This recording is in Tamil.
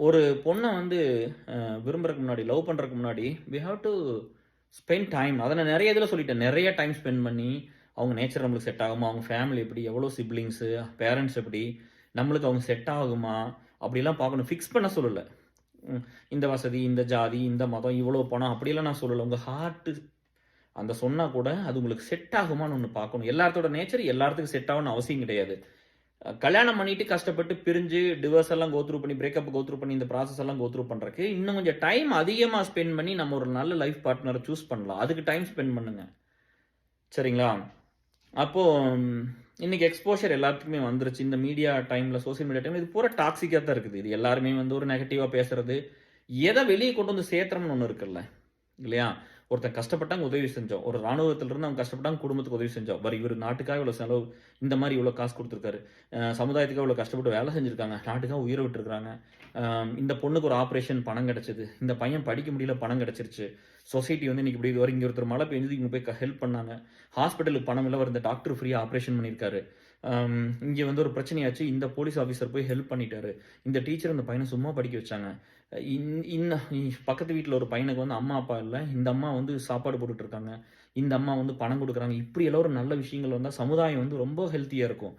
ஒரு பொண்ண வந்து விரும்புறதுக்கு முன்னாடி, லவ் பண்றதுக்கு முன்னாடி, we have to spend time. அத நான் நெறைய இதுல சொல்லிட்டேன். நெறைய டைம் ஸ்பெண்ட் பண்ணி, அவங்க நேச்சர் நம்மளுக்கு செட் ஆகுமா? அவங்க ஃபேமிலி எப்படி? எவ்வளோ சிப்லிங்ஸு? பேரன்ட்ஸ் எப்படி? நம்மளுக்கு அவங்க செட் ஆகுமா? அப்படிலாம் பார்க்கணும். ஃபிக்ஸ் பண்ண சொல்லல. ம். இந்த வசதி, இந்த ஜாதி, இந்த மதம், இவ்வளோ பணம் அப்படிலாம் நான் சொல்லல. உங்க ஹார்ட் அந்த சொன்னா கூட, அது உங்களுக்கு செட் ஆகுமான்னு ஒண்ணு பார்க்கணும். எல்லாத்தோட நேச்சர் எல்லாத்துக்கும் செட் ஆகணும்னு அவசியம் கிடையாது. கல்யாணம் பண்ணிட்டு கஷ்டப்பட்டு பிரிஞ்சு, டிவோர்ஸ் எல்லாம் கோ த்ரூ பண்ணி, பிரேக்கப் கோ த்ரூ பண்ணி, இந்த ப்ராசஸ் எல்லாம் கோ த்ரூ பண்றதுக்கு, இன்னும் கொஞ்சம் டைம் அதிகமா ஸ்பெண்ட் பண்ணி, நம்ம ஒரு நல்ல லைஃப் பார்ட்னர சூஸ் பண்ணலாம். அதுக்கு டைம் ஸ்பெண்ட் பண்ணுங்க. சரிங்களா? அப்போ இன்னைக்கு எக்ஸ்போஷர் எல்லாத்துக்குமே வந்துருச்சு. இந்த மீடியா டைம்ல, சோசியல் மீடியா டைம்ல இது பூரா டாக்ஸிக்கா தான் இருக்குது. இது எல்லாருமே வந்து ஒரு நெகட்டிவா பேசுறது, எத வெளிய கொண்டு வந்து சேர்த்துறோம்னு ஒண்ணு இருக்குல்ல. இல்லையா? ஒருத்தன் கஷ்டப்பட்டாங்க, உதவி செஞ்சோம். ஒரு ராணுவத்தில இருந்து அவங்க கஷ்டப்பட்டாங்க, குடும்பத்துக்கு உதவி செஞ்சோம். பாரு இவரு நாட்டுக்காக இவ்வளோ செலவு, இந்த மாரி இவ்வளோ காசு குடுத்துருக்காரு. சமுதாயத்துக்காக இவ்வளோ கஷ்டப்பட்டு வேலை செஞ்சிருக்காங்க. நாட்டுக்காக உயிர விட்டுருக்காங்க. இந்த பொண்ணுக்கு ஒரு ஆப்பரேஷன் பணம் கிடைச்சது. இந்த பையன் படிக்க முடியல பணம் கிடைச்சிருச்சு. சொசைட்டி வந்து இன்னைக்கு இப்படி இங்க ஒருத்தர் மழை பெஞ்சது இங்க போய் ஹெல்ப் பண்ணாங்க. ஹாஸ்பிட்டலுக்கு பணம் இல்ல, அவர் இந்த டாக்டர் ஃப்ரீயா ஆப்பரேஷன் பண்ணியிருக்காரு. இங்க வந்து ஒரு பிரச்சனையாச்சு. இந்த போலீஸ் ஆஃபீசர் போய் ஹெல்ப் பண்ணிட்டாரு. இந்த டீச்சர் அந்த பையன சும்மா படிக்க வச்சாங்க. பக்கத்து வீட்ல ஒரு பையனுக்கு வந்து அம்மா, அப்பா இல்ல. இந்த அம்மா வந்து சாப்பாடு போட்டுட்டு இருக்காங்க. இந்த அம்மா வந்து பணம் குடுக்குறாங்க. இப்படி எல்லாம் ஒரு நல்ல விஷயங்கள் வந்தா சமுதாயம் வந்து ரொம்ப ஹெல்த்தியா இருக்கும்.